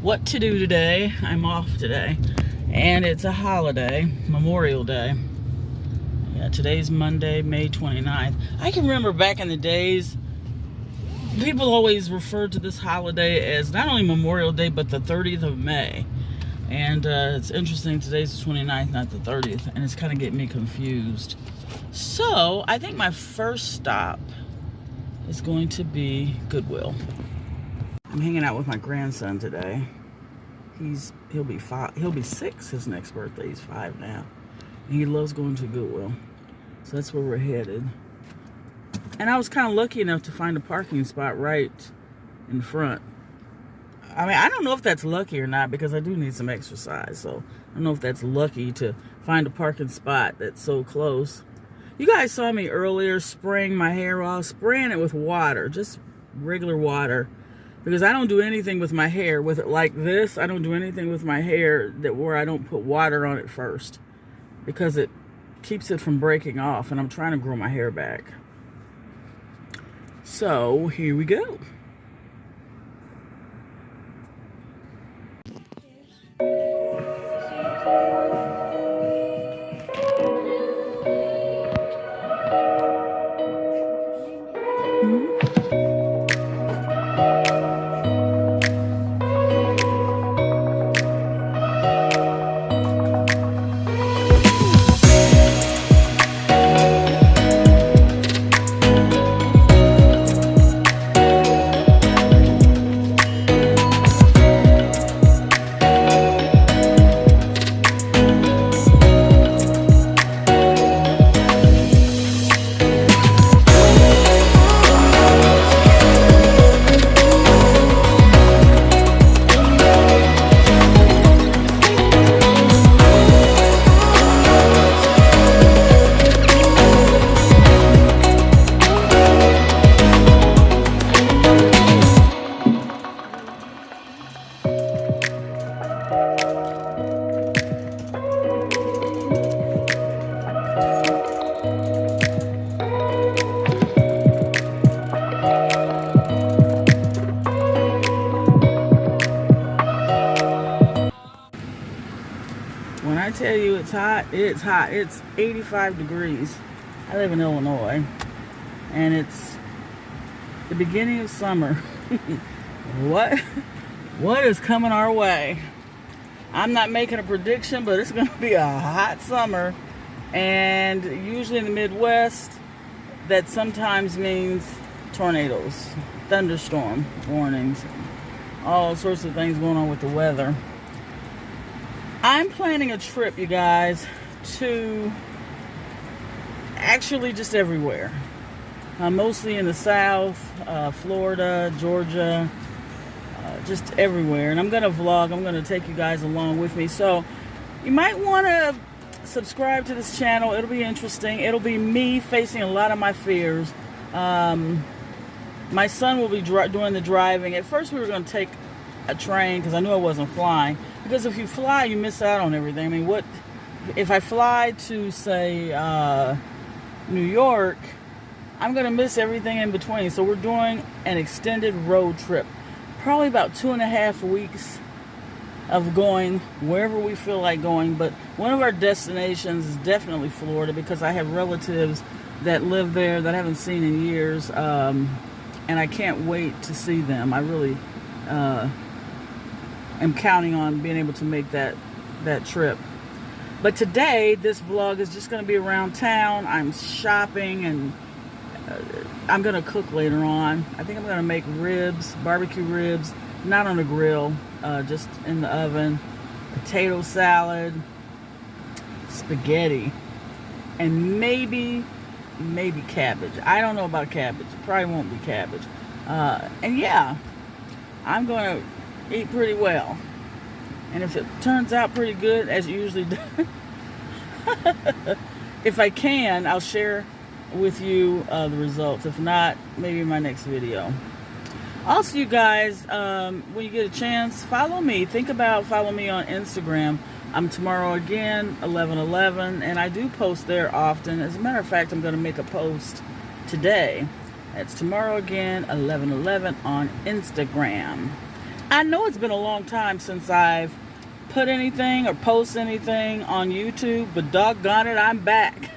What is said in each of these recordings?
what to do today. I'm off today, and it's a holiday, Memorial Day. Yeah, today's Monday, May 29th. I can remember back in the days, people always referred to this holiday as not only Memorial Day, but the 30th of May. And it's interesting, today's the 29th, not the 30th, and it's kind of getting me confused. So, I think my first stop is going to be Goodwill. I'm hanging out with my grandson today. He'll be 6 his next birthday. He's 5 now. And he loves going to Goodwill. So that's where we're headed. And I was kind of lucky enough to find a parking spot right in front. I mean, I don't know if that's lucky or not, because I do need some exercise. So I don't know if that's lucky to find a parking spot that's so close. You guys saw me earlier spraying my hair off, spraying it with water, just regular water. Because I don't do anything with my hair with it like this. I don't do anything with my hair where I don't put water on it first, because it keeps it from breaking off, and I'm trying to grow my hair back. So here we go. When I tell you it's hot, it's hot. It's 85 degrees. I live in Illinois, and it's the beginning of summer. What is coming our way? I'm not making a prediction, but it's going to be a hot summer, and usually in the Midwest, that sometimes means tornadoes, thunderstorm warnings, all sorts of things going on with the weather. I'm planning a trip, you guys, to actually just everywhere. Mostly in the South, Florida, Georgia, just everywhere. And I'm going to vlog. I'm going to take you guys along with me. So you might want to subscribe to this channel. It'll be interesting. It'll be me facing a lot of my fears. My son will be doing the driving. At first we were going to take a train, because I knew I wasn't flying. Because if you fly, you miss out on everything. I mean, what if I fly to, say, New York? I'm going to miss everything in between. So we're doing an extended road trip. Probably about 2.5 weeks of going wherever we feel like going. But one of our destinations is definitely Florida, because I have relatives that live there that I haven't seen in years. And I can't wait to see them. I really am counting on being able to make that trip. But today, this vlog is just going to be around town. I'm shopping, and I'm going to cook later on. I think I'm going to make ribs, barbecue ribs, not on a grill, just in the oven. Potato salad, spaghetti, and maybe cabbage. I don't know about cabbage. It probably won't be cabbage. And yeah, I'm going to eat pretty well. And if it turns out pretty good, as it usually does, if I can, I'll share with you the results. If not, maybe in my next video. Also, you guys, when you get a chance, follow me. Think about following me on Instagram. I'm Tomorrow Again, 1111, and I do post there often. As a matter of fact, I'm going to make a post today. It's Tomorrow Again, 1111 on Instagram. I know it's been a long time since I've put anything or post anything on YouTube, but doggone it, I'm back.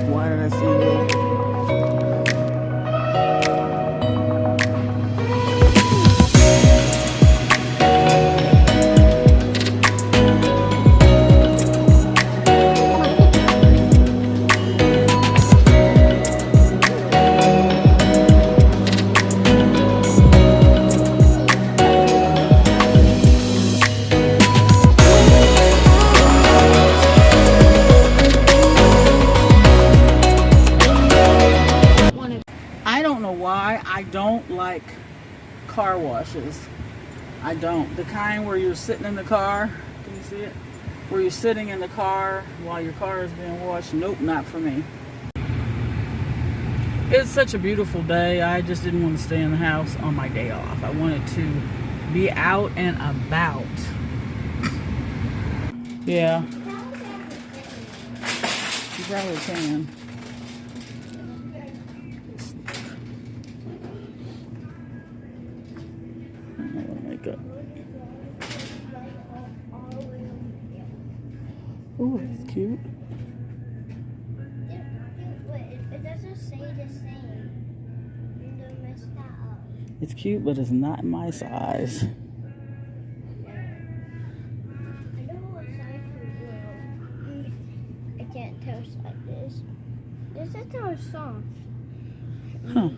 Why did I see that? I don't know why I don't like car washes. I don't. The kind where you're sitting in the car. Can you see it? Where you're sitting in the car while your car is being washed. Nope, not for me. It's such a beautiful day. I just didn't want to stay in the house on my day off. I wanted to be out and about. Yeah. You probably can. Oh, it's cute. It doesn't say the same. You don't mess that up. It's cute, but it's not my size. I know what size you will. I can't tell like this. This is our song. Huh.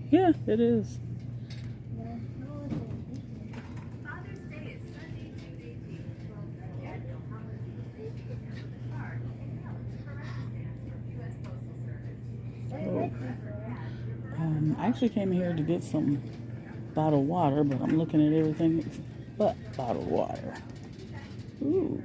Yeah, it is. I actually came here to get some bottled water, but I'm looking at everything but bottled water. Ooh.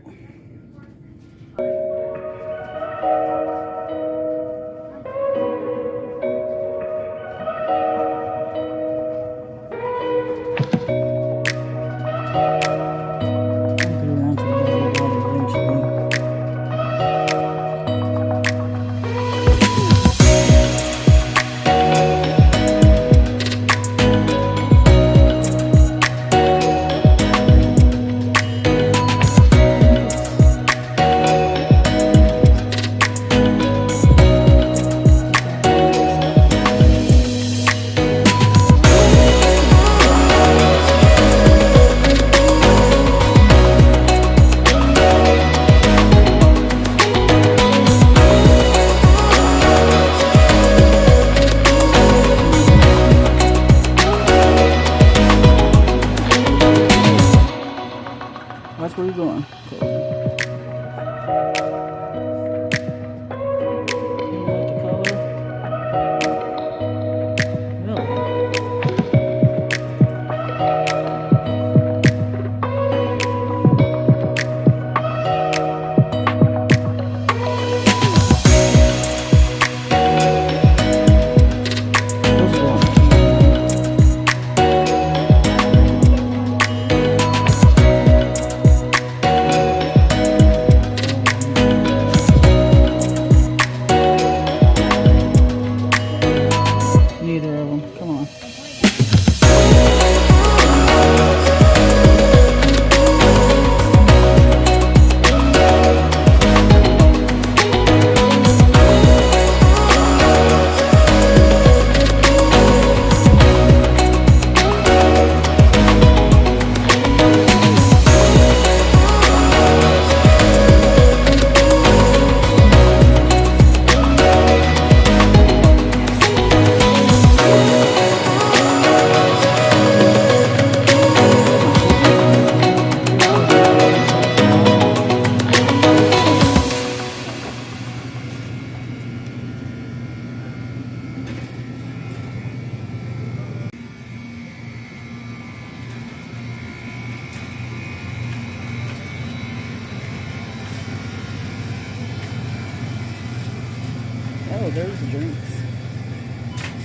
Oh, there's the drinks.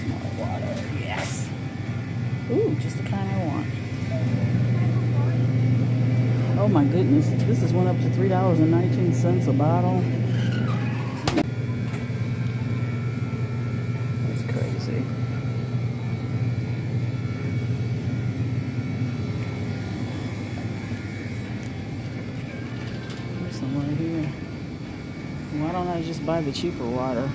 Small water. Yes. Ooh, just the kind I want. Oh my goodness. This has went up to $3.19 a bottle. That's crazy. There's some right here. Why don't I just buy the cheaper water?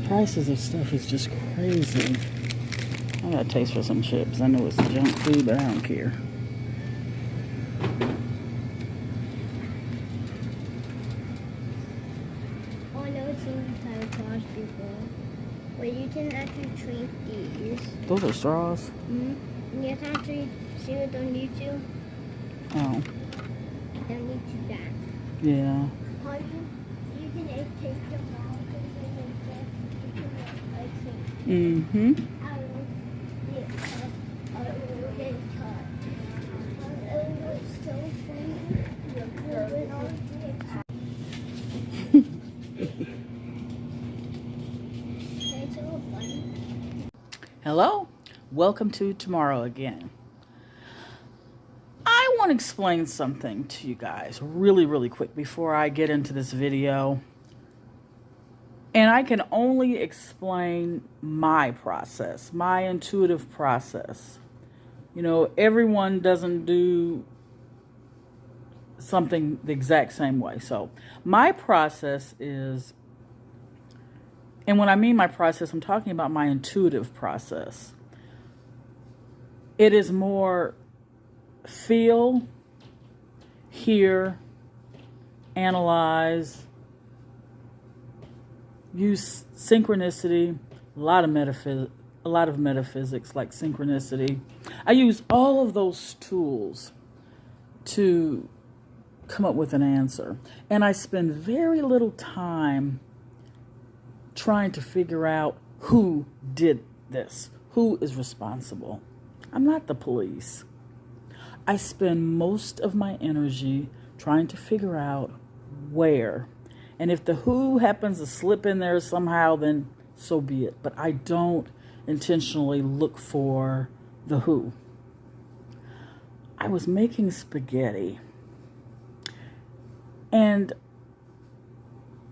Prices of stuff is just crazy. I got a taste for some chips. I know it's junk food, but I don't care. Oh, I never seen these kind of straws before. Wait, you can actually drink these. Those are straws? Mm-hmm. You can actually see it on YouTube. Oh. Don't need to that. Yeah. How you can take them out and then you can Mm-hmm. Hello, welcome to Tomorrow Again. I want to explain something to you guys really quick before I get into this video. And I can only explain my process, my intuitive process. You know, everyone doesn't do something the exact same way. So my process is, and when I mean my process, I'm talking about my intuitive process. It is more feel, hear, analyze, use synchronicity, a lot of metaphysics like synchronicity. I use all of those tools to come up with an answer. And I spend very little time trying to figure out who did this, who is responsible. I'm not the police. I spend most of my energy trying to figure out where. And if the who happens to slip in there somehow, then so be it. But I don't intentionally look for the who. I was making spaghetti. And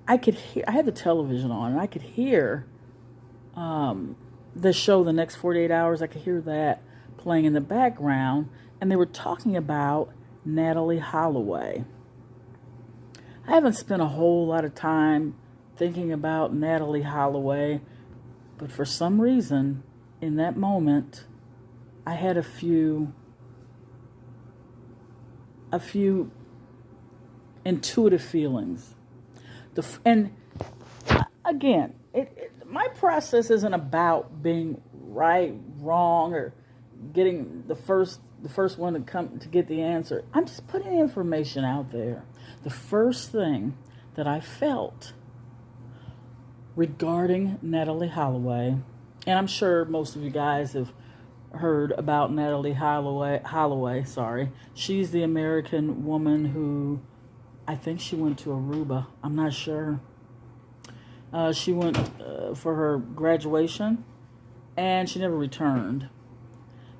I could hear, I had the television on, and I could hear the show The Next 48 Hours. I could hear that playing in the background. And they were talking about Natalee Holloway. I haven't spent a whole lot of time thinking about Natalee Holloway, but for some reason, in that moment, I had a few intuitive feelings. And again, my process isn't about being right, wrong, or getting the first one to come to get the answer. I'm just putting the information out there. The first thing that I felt regarding Natalee Holloway, and I'm sure most of you guys have heard about Natalee Holloway, sorry. She's the American woman who, I think she went to Aruba. I'm not sure. She went for her graduation, and she never returned.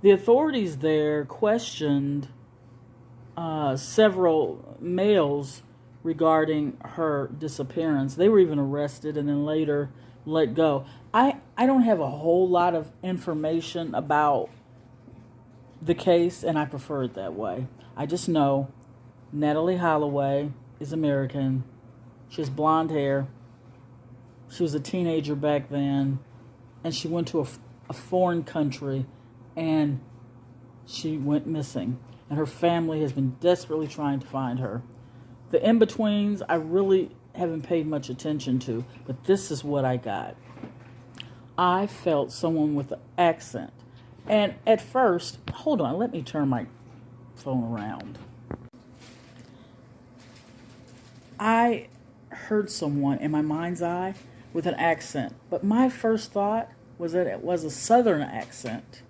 The authorities there questioned several males regarding her disappearance. They were even arrested and then later let go. I don't have a whole lot of information about the case, and I prefer it that way. I just know Natalee Holloway is American. She has blonde hair. She was a teenager back then, and she went to a foreign country, and she went missing. And her family has been desperately trying to find her. The in-betweens, I really haven't paid much attention to, but this is what I got. I felt someone with an accent. And at first, hold on, let me turn my phone around. I heard someone in my mind's eye with an accent, but my first thought was that it was a southern accent.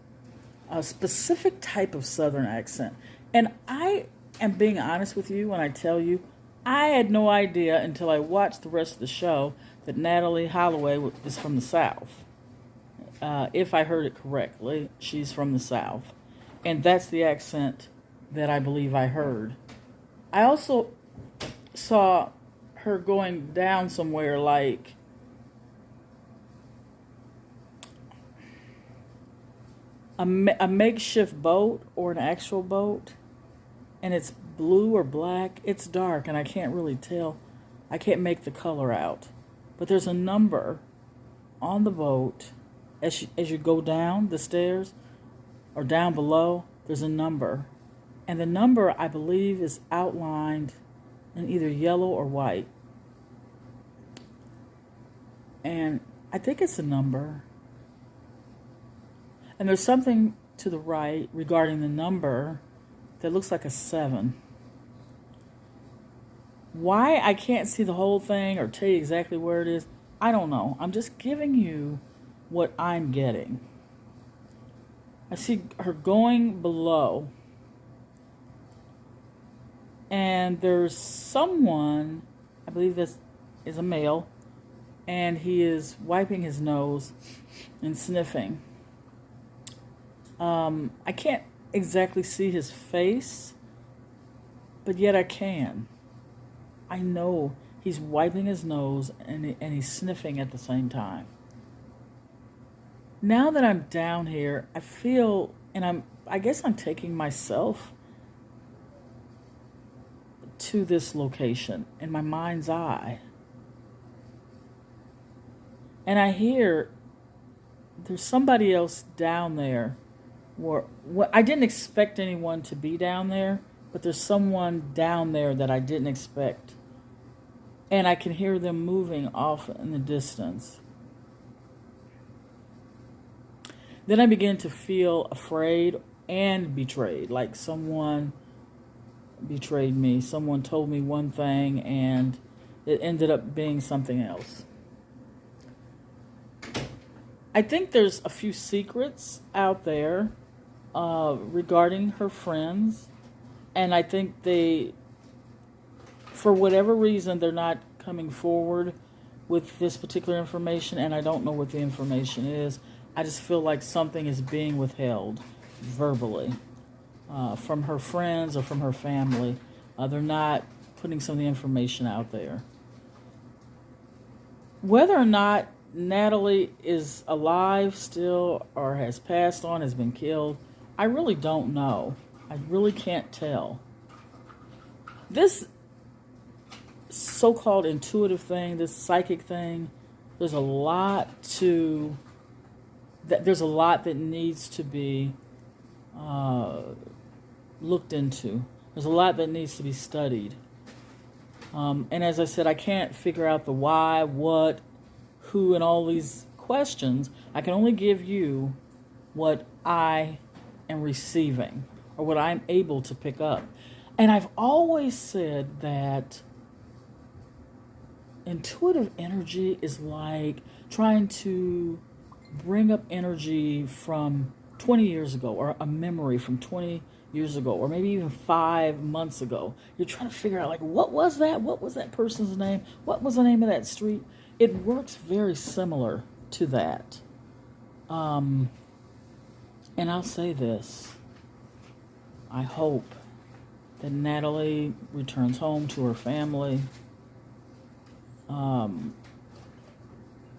a specific type of Southern accent. And I am being honest with you when I tell you, I had no idea until I watched the rest of the show that Natalee Holloway is from the South. If I heard it correctly, she's from the South. And that's the accent that I believe I heard. I also saw her going down somewhere like a makeshift boat or an actual boat, and it's blue or black. It's dark, and I can't really tell. I can't make the color out. But there's a number on the boat as you go down the stairs or down below. There's a number, and the number, I believe, is outlined in either yellow or white. And I think it's a number. And there's something to the right regarding the number that looks like a 7. Why I can't see the whole thing or tell you exactly where it is, I don't know. I'm just giving you what I'm getting. I see her going below. And there's someone, I believe this is a male, and he is wiping his nose and sniffing. I can't exactly see his face, but yet I can. I know he's wiping his nose and he's sniffing at the same time. Now that I'm down here, I feel, and I guess I'm taking myself to this location in my mind's eye. And I hear there's somebody else down there. I didn't expect anyone to be down there, but there's someone down there that I didn't expect. And I can hear them moving off in the distance. Then I begin to feel afraid and betrayed, like someone betrayed me. Someone told me one thing and it ended up being something else. I think there's a few secrets out there regarding her friends, and I think for whatever reason, they're not coming forward with this particular information, and I don't know what the information is. I just feel like something is being withheld verbally from her friends or from her family. They're not putting some of the information out there. Whether or not Natalee is alive still or has passed on, has been killed, I really don't know. I really can't tell. This so-called intuitive thing, this psychic thing, there's a lot that needs to be looked into. There's a lot that needs to be studied. And as I said, I can't figure out the why, what, who, and all these questions. I can only give you what I am receiving or what I'm able to pick up. And I've always said that intuitive energy is like trying to bring up energy from 20 years ago, or a memory from 20 years ago, or maybe even 5 months ago. You're trying to figure out, like, what was that? What was that person's name? What was the name of that street? It works very similar to that. And I'll say this. I hope that Natalee returns home to her family.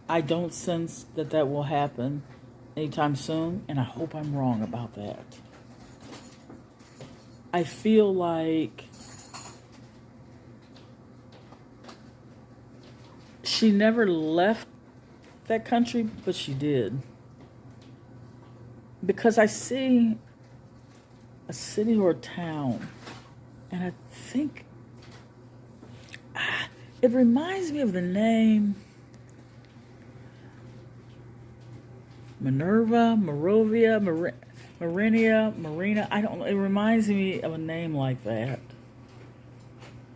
I don't sense that will happen anytime soon, and I hope I'm wrong about that. I feel like she never left that country, but she did. Because I see a city or a town, and I think it reminds me of the name Minerva, Morovia, Marina. I don't know. It reminds me of a name like that.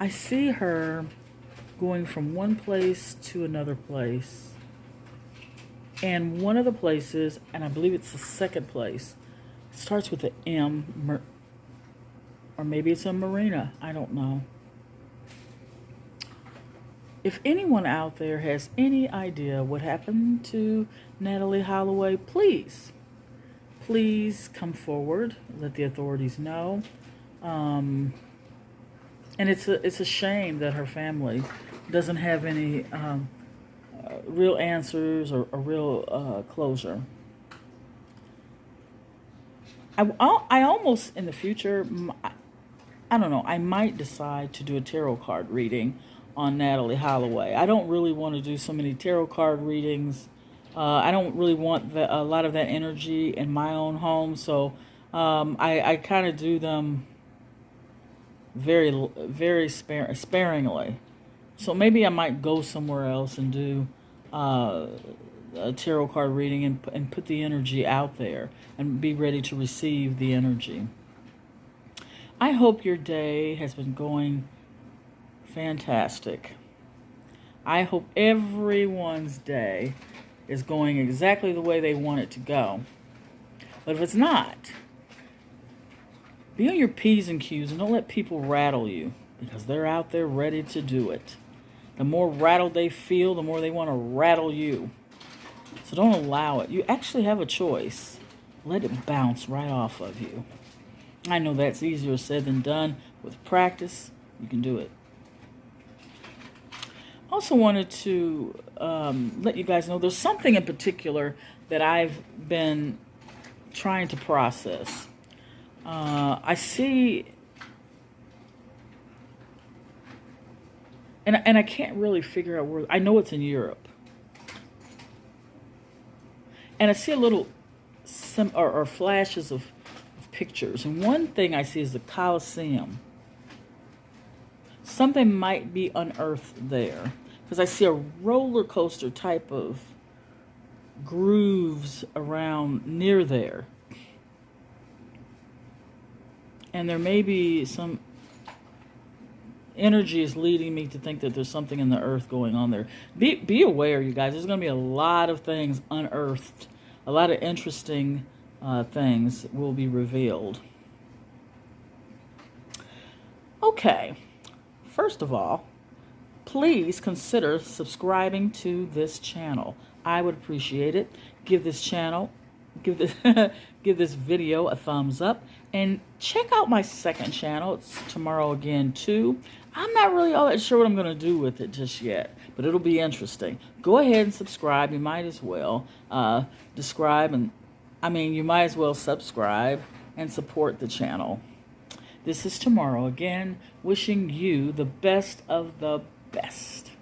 I see her going from one place to another place. And one of the places, and I believe it's the second place, It starts with an M, or maybe it's a Marina. I don't know. If anyone out there has any idea what happened to Natalee Holloway, please come forward. Let the authorities know. And it's a shame that her family doesn't have any real answers or real closure. I almost in the future, I don't know, I might decide to do a tarot card reading on Natalee Holloway. I don't really want to do so many tarot card readings. I don't really want a lot of that energy in my own home, so I kind of do them very sparingly. So maybe I might go somewhere else and do a tarot card reading and put the energy out there and be ready to receive the energy. I hope your day has been going fantastic. I hope everyone's day is going exactly the way they want it to go. But if it's not, be on your P's and Q's and don't let people rattle you, because they're out there ready to do it. The more rattled they feel, the more they want to rattle you. So don't allow it. You actually have a choice. Let it bounce right off of you. I know that's easier said than done. With practice, you can do it. Also wanted to let you guys know there's something in particular that I've been trying to process. I see, and I can't really figure out where. I know it's in Europe, and I see a little or flashes of pictures, and one thing I see is the Colosseum. Something might be unearthed there, because I see a roller coaster type of grooves around near there. And there may be some energy is leading me to think that there's something in the earth going on there. Be aware, you guys. There's going to be a lot of things unearthed. A lot of interesting things will be revealed. Okay. First of all, please consider subscribing to this channel. I would appreciate it. Give this video a thumbs up, and check out my second channel. It's Tomorrow Again 2. I'm not really all that sure what I'm going to do with it just yet, but it'll be interesting. Go ahead and subscribe. You might as well you might as well subscribe and support the channel. This is Tomorrow Again, wishing you the best of the best.